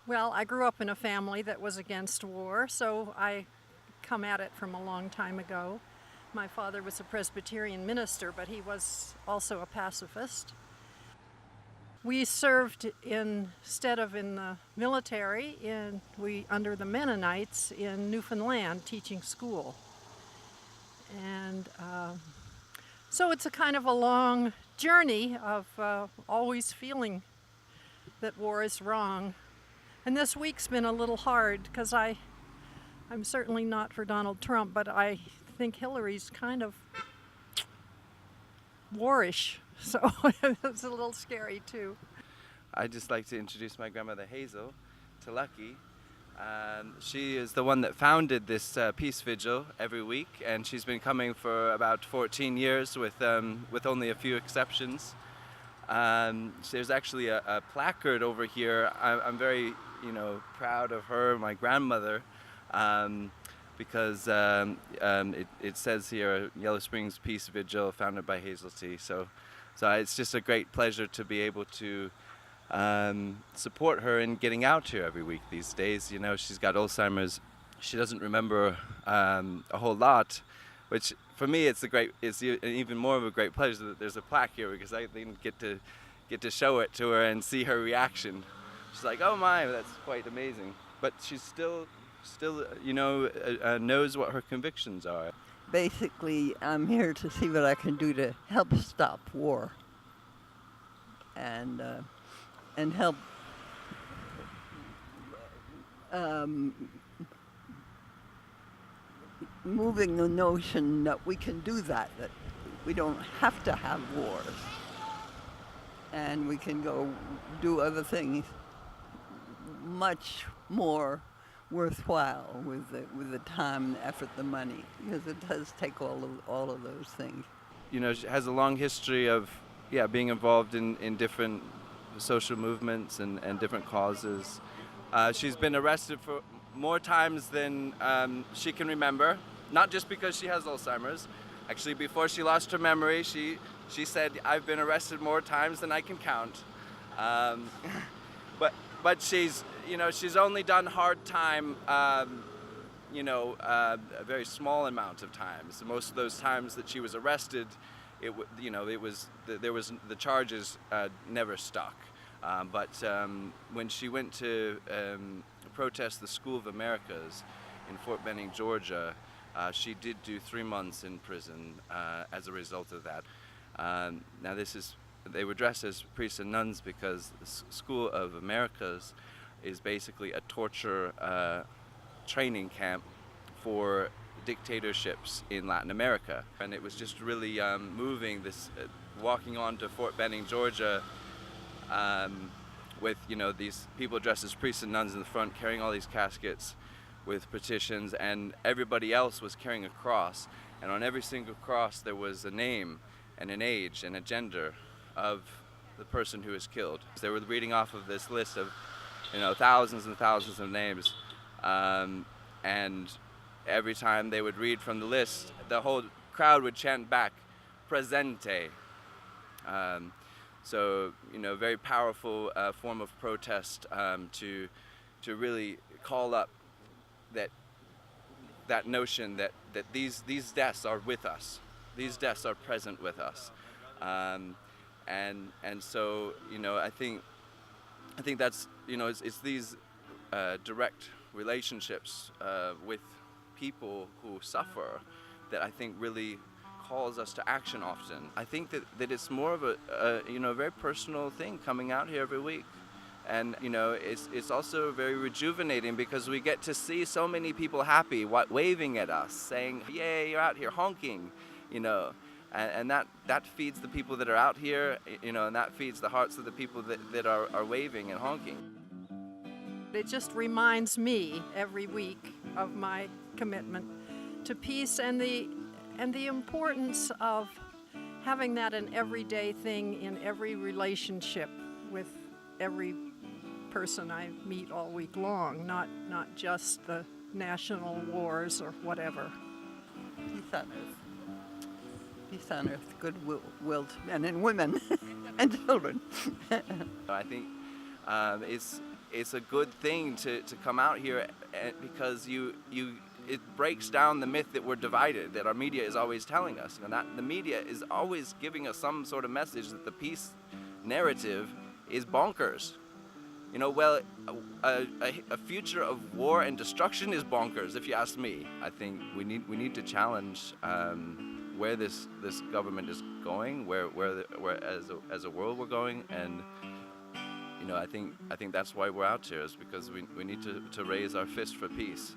Well, I grew up in a family that was against war, so I come at it from a long time ago. My father was a Presbyterian minister, but he was also a pacifist. We served instead of in the military, we under the Mennonites in Newfoundland teaching school, and so it's a kind of a long journey of always feeling that war is wrong. And this week's been a little hard because I'm certainly not for Donald Trump, but I think Hillary's kind of warish, so it's a little scary too. I'd just like to introduce my grandmother Hazel to Lucky. She is the one that founded this peace vigil every week, and she's been coming for about 14 years with only a few exceptions. There's actually a placard over here. I'm very, proud of her, my grandmother, because it says here Yellow Springs Peace Vigil, founded by Hazel T. So it's just a great pleasure to be able to support her in getting out here every week these days. She's got Alzheimer's. She doesn't remember a whole lot, which for me it's even more of a great pleasure that there's a plaque here, because I didn't get to show it to her and see her reaction. She's like, "Oh my, that's quite amazing." But she's still knows what her convictions are. Basically, I'm here to see what I can do to help stop war and help moving the notion that we can do that we don't have to have wars, and we can go do other things much more worthwhile with the time, the effort, the money, because it does take all of those things. She has a long history of being involved in different social movements and different causes. She's been arrested for more times than she can remember, not just because she has Alzheimer's. Actually, before she lost her memory, she said, "I've been arrested more times than I can count." But she's only done hard time a very small amount of times. Most of those times that she was arrested, the charges never stuck. But when she went to protest the School of Americas in Fort Benning, Georgia, she did do 3 months in prison as a result of that. Now they were dressed as priests and nuns because the School of Americas is basically a torture training camp for dictatorships in Latin America. And it was just really moving, this walking on to Fort Benning, Georgia, with these people dressed as priests and nuns in the front carrying all these caskets with petitions, and everybody else was carrying a cross, and on every single cross there was a name and an age and a gender of the person who was killed. They were reading off of this list of thousands and thousands of names, and every time they would read from the list, the whole crowd would chant back, "Presente." So very powerful form of protest to really call up that notion that these deaths are with us, these deaths are present with us, and so I think that's it's these direct relationships with people who suffer that I think really calls us to action often. I think that it's more of a very personal thing coming out here every week. And it's also very rejuvenating because we get to see so many people happy, waving at us, saying, "Yay, you're out here honking," and that feeds the people that are out here, and that feeds the hearts of the people that are waving and honking. It just reminds me every week of my commitment to peace and the importance of having that an everyday thing in every relationship with every person I meet all week long, not just the national wars or whatever. Peace on earth. Peace on earth, good-willed men and women and children. I think it's a good thing to come out here, because it breaks down the myth that we're divided, that our media is always telling us. You know, that the media is always giving us some sort of message that the peace narrative is bonkers. You know, well, a future of war and destruction is bonkers, if you ask me. I think we need to challenge where this government is going, where as a world we're going, and you know, I think that's why we're out here, is because we need to raise our fist for peace.